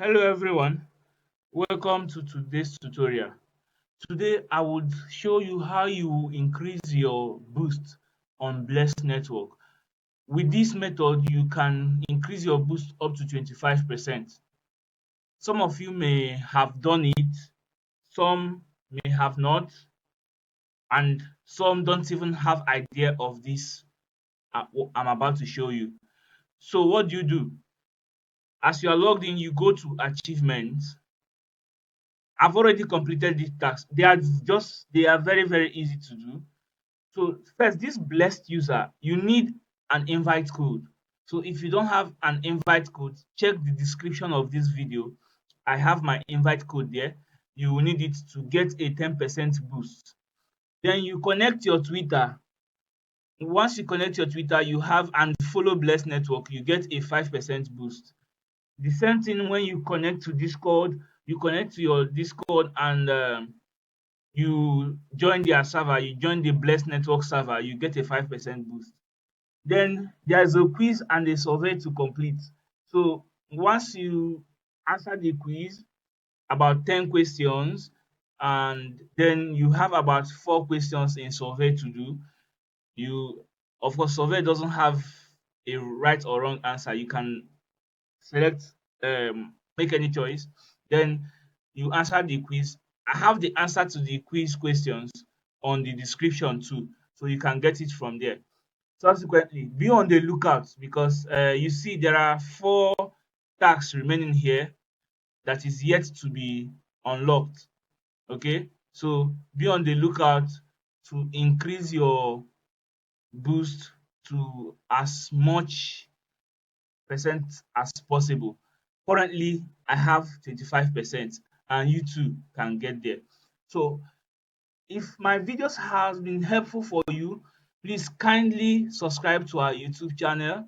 Hello everyone, welcome to today's tutorial. Today I would show you how you increase your boost on Bless Network. With this method, you can increase your boost up to 25%. Some of you may have done it, some may have not, and some don't even have idea of this what I'm about to show you. So what do you do? As you are logged in, you go to achievements. I've already completed this task. They are very easy to do. So first, this blessed user, you need an invite code. So if you don't have an invite code, check the description of this video. I have my invite code there. You will need it to get a 10% boost. Then you connect your Twitter. Once you connect your Twitter, you have and follow Bless Network, you get a 5% boost. The same thing when you connect to Discord, you connect to your Discord and you join their server, you join the Bless Network server, you get a 5% boost. Then there's a quiz and a survey to complete. So once you answer the quiz, about 10 questions, and then you have about 4 questions in survey to do. You, of course, survey doesn't have a right or wrong answer. You can select, make any choice. Then you answer the quiz. I have the answer to the quiz questions on the description too, so you can get it from there. Subsequently, be on the lookout because you see there are 4 tasks remaining here that is yet to be unlocked. Okay, so be on the lookout to increase your boost to as much percent as possible. Currently, I have 25%, and you too can get there. So, if my videos has been helpful for you, please kindly subscribe to our YouTube channel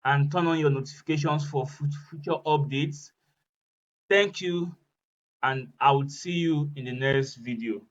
and turn on your notifications for future updates. Thank you, and I will see you in the next video.